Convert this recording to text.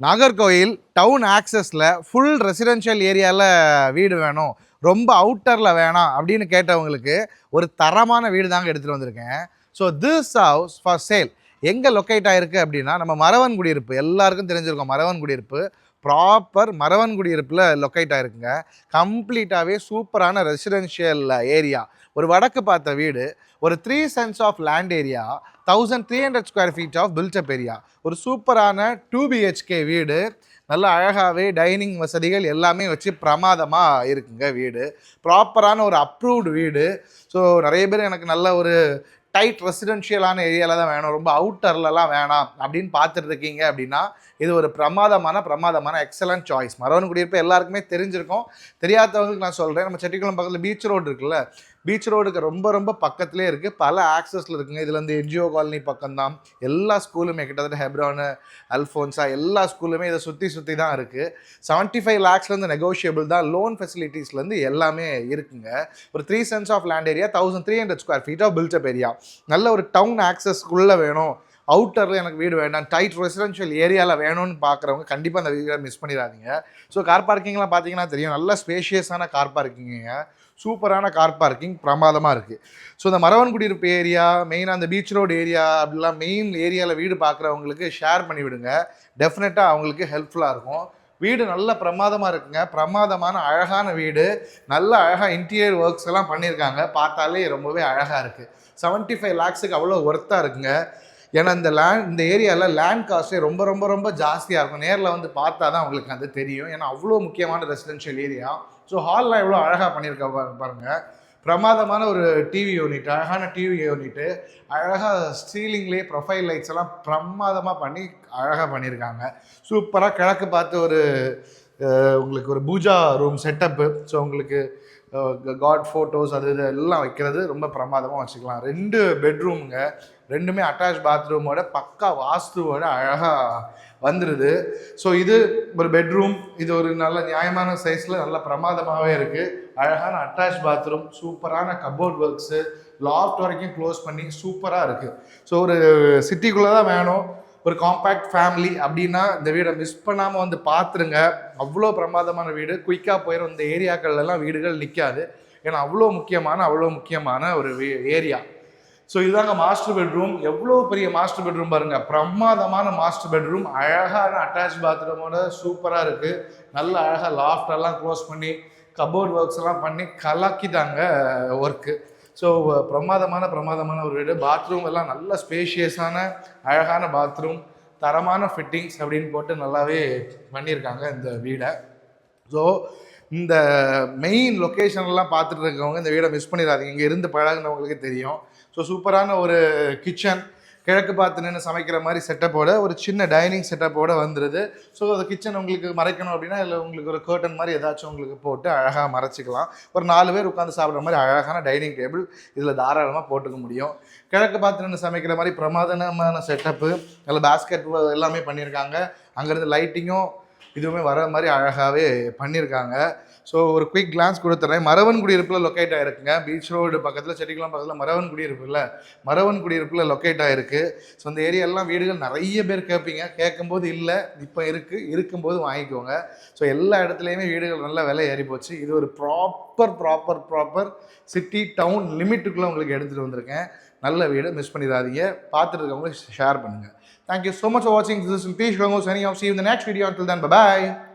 Nagercoil down ஆக்சஸில் full residential ஏரியாவில் வீடு வேணும், ரொம்ப அவுட்டரில் வேணாம் அப்படின்னு கேட்டவங்களுக்கு ஒரு தரமான வீடு தாங்க எடுத்துகிட்டு வந்திருக்கேன். So this house for sale எங்கே லொக்கேட் ஆகிருக்கு அப்படின்னா, நம்ம மறவன் குடியிருப்பு எல்லாருக்கும் தெரிஞ்சிருக்கோம். மறவன் குடியிருப்பு ப்ராப்பர் மறவன் குடியிருப்பில் லொக்கேட் ஆகிருக்குங்க. கம்ப்ளீட்டாகவே சூப்பரான ரெசிடென்ஷியல் ஏரியா. ஒரு வடக்கு பார்த்த வீடு, ஒரு 3 cents of land area, 1300 square feet of built-up area, ஒரு சூப்பரான 2 BHK வீடு, நல்ல அழகாகவே டைனிங் வசதிகள் எல்லாமே வச்சு பிரமாதமாக இருக்குங்க வீடு. ப்ராப்பரான ஒரு அப்ரூவ்டு வீடு. ஸோ நிறைய பேர் எனக்கு நல்ல ஒரு டைட் ரெசிடென்ஷியலான ஏரியாவில் தான் வேணும், ரொம்ப அவுட்டர்லலாம் வேணாம் அப்படின்னு பார்த்துட்டு இருக்கீங்க அப்படின்னா இது ஒரு பிரமாதமான எக்ஸலண்ட் சாய்ஸ். மறவன் குடியிருப்பு எல்லாருக்குமே தெரிஞ்சிருக்கும். தெரியாதவங்களுக்கு நான் சொல்கிறேன், நம்ம செட்டிக்குளம் பக்கத்தில் பீச் ரோடு இருக்குல்ல, பீச் ரோடுக்கு ரொம்ப பக்கத்துலேயே இருக்குது, பல ஆக்சஸில் இருக்குங்க. இதில் வந்து என்ஜிஓ காலனி பக்கம்தான், எல்லா ஸ்கூலுமே கிட்டத்தட்ட ஹெப்ரானு, அல்ஃபோன்ஸா எல்லா ஸ்கூலுமே இதை சுற்றி தான் இருக்குது. 75 lakhsலேருந்து நெகோஷியபிள் தான், லோன் ஃபெசிலிட்டிஸ்லேருந்து எல்லாமே இருக்குங்க. ஒரு 3 cents of land area, 1300 square feet of built-up area, நல்ல ஒரு டவுன் ஆக்சஸ்க்குள்ளே வேணும், அவுட்டரில் எனக்கு வீடு வேண்டாம், டைட் ரெசிடென்ஷியல் ஏரியாவில் வேணும்னு பார்க்குறவங்க கண்டிப்பாக அந்த வீடை மிஸ் பண்ணிடாதீங்க. ஸோ கார் பார்க்கிங்லாம் பார்த்தீங்கன்னா தெரியும், நல்ல ஸ்பேஷியஸான கார் பார்க்கிங்க, சூப்பரான கார் பார்க்கிங் பிரமாதமாக இருக்குது. ஸோ இந்த மறவன் குடியிருப்பு ஏரியா, மெயினாக அந்த பீச் ரோடு ஏரியா அப்படிலாம் மெயின் ஏரியாவில் வீடு பார்க்குறவங்களுக்கு ஷேர் பண்ணி விடுங்க, டெஃபினட்டாக அவங்களுக்கு ஹெல்ப்ஃபுல்லாக இருக்கும். வீடு நல்ல பிரமாதமாக இருக்குங்க, பிரமாதமான அழகான வீடு, நல்ல அழகாக இன்டீரியர் ஒர்க்ஸ் எல்லாம் பண்ணியிருக்காங்க, பார்த்தாலே ரொம்பவே அழகாக இருக்குது. 75 lakhsக்கு அவ்வளோ ஒர்த்தாக இருக்குங்க. ஏன்னா இந்த ஏரியாவில் லேண்ட் காஸ்ட்டே ரொம்ப ஜாஸ்தியாக இருக்கும். நேரில் வந்து பார்த்தா தான் அவங்களுக்கு அது தெரியும், ஏன்னா அவ்வளோ முக்கியமான ரெசிடென்ஷியல் ஏரியா. ஸோ ஹால்லாம் எவ்வளோ அழகாக பண்ணியிருக்க பாருங்கள், பிரமாதமான ஒரு டிவி யூனிட், அழகான டிவி யூனிட்டு, அழகாக ஸ்டீலிங்லேயே ப்ரொஃபைல் லைட்ஸ் எல்லாம் பிரமாதமாக பண்ணி அழகாக பண்ணியிருக்காங்க. சூப்பராக கிழக்கு பார்த்து ஒரு உங்களுக்கு ஒரு பூஜா ரூம் செட்டப்பு. ஸோ உங்களுக்கு காட் ஃபோட்டோஸ் அது இது எல்லாம் வைக்கிறது ரொம்ப பிரமாதமாக வச்சுக்கலாம். 2 பெட்ரூமுங்க, ரெண்டுமே அட்டாச் பாத்ரூமோட பக்கா வாஸ்துவோட அழகாக வந்துடுது. ஸோ இது ஒரு பெட்ரூம், இது ஒரு நல்ல நியாயமான சைஸில் நல்ல பிரமாதமாகவே இருக்குது. அழகான அட்டாச் பாத்ரூம், சூப்பரான கப்போர்ட் ஒர்க்ஸு, லாஃப்ட் வரைக்கும் க்ளோஸ் பண்ணி சூப்பராக இருக்குது. ஸோ ஒரு சிட்டிக்குள்ளே தான் வேணும், ஒரு காம்பேக்ட் ஃபேமிலி அப்படின்னா இந்த வீடை மிஸ் பண்ணாமல் வந்து பார்த்துருங்க. அவ்வளோ பிரமாதமான வீடு, குயிக்காக போயிடும். இந்த ஏரியாக்கள்லாம் வீடுகள் நிற்காது, ஏன்னா அவ்வளோ முக்கியமான ஒரு ஏரியா. ஸோ இதுதாங்க மாஸ்டர் பெட்ரூம். எவ்வளோ பெரிய மாஸ்டர் பெட்ரூம் பாருங்கள், பிரமாதமான மாஸ்டர் பெட்ரூம், அழகான அட்டாச் பாத்ரூமோட சூப்பராக இருக்குது. நல்ல அழகாக லாஃப்டெல்லாம் க்ளோஸ் பண்ணி கபோர்ட் ஒர்க்ஸ் எல்லாம் பண்ணி கலக்கிட்டாங்க ஒர்க்கு. ஸோ பிரமாதமான ஒரு வீடு. பாத்ரூம் எல்லாம் நல்ல ஸ்பேஷியஸான அழகான பாத்ரூம், தரமான ஃபிட்டிங்ஸ் அப்படின்னு போட்டு நல்லாவே பண்ணியிருக்காங்க இந்த வீடை. ஸோ இந்த மெயின் லொக்கேஷன்லாம் பார்த்துட்டு இருக்கவங்க இந்த வீடை மிஸ் பண்ணிடாதீங்க, இங்கே இருந்து பழகுனவங்களுக்கு தெரியும். ஸோ சூப்பரான ஒரு கிச்சன், கிழக்கு பார்த்து நின்று சமைக்கிற மாதிரி செட்டப்போட ஒரு சின்ன டைனிங் செட்டப்போட வந்துடுது. ஸோ அந்த கிச்சன் உங்களுக்கு மறைக்கணும் அப்படின்னா இல்லை உங்களுக்கு ஒரு கர்டன் மாதிரி ஏதாச்சும் உங்களுக்கு போட்டு அழகாக மறைச்சிக்கலாம். ஒரு 4 பேர் உட்காந்து சாப்பிட்ற மாதிரி அழகான டைனிங் டேபிள் இதில் தாராளமாக போட்டுக்க முடியும். கிழக்கு பார்த்து நின்று சமைக்கிற மாதிரி பிரமாதமான செட்டப்பு, அதில் பேஸ்கெட் எல்லாமே பண்ணியிருக்காங்க. அங்கேருந்து லைட்டிங்கும் இதுவுமே வர மாதிரி அழகாகவே பண்ணியிருக்காங்க. ஸோ ஒரு குயிக் கிளான்ஸ் கொடுத்துட்றேன். மறவன் குடியிருப்பில் லொக்கேட் ஆகிருக்குங்க, பீச் ரோடு பக்கத்தில், செட்டிக்குளம் பக்கத்தில் மறவன் குடியிருப்பில் லொக்கேட் ஆகிருக்கு. ஸோ இந்த ஏரியாலாம் வீடுகள் நிறைய பேர் கேட்பீங்க, கேட்கும்போது இல்லை, இப்போ இருக்கும்போது வாங்கிக்கோங்க. ஸோ எல்லா இடத்துலையுமே வீடுகள் நல்ல விலை ஏறி போச்சு. இது ஒரு ப்ராப்பர் சிட்டி டவுன் லிமிட்டுக்குள்ளே உங்களுக்கு எடுத்துகிட்டு வந்திருக்கேன். நல்ல வீடு, மிஸ் பண்ணிடாதீங்க. பார்த்துட்டு இருக்கவங்களுக்கு ஷேர் பண்ணுங்கள். Thank you so much for watching. This is Nitish Gangu signing off. See you in the next video. Until then, bye-bye.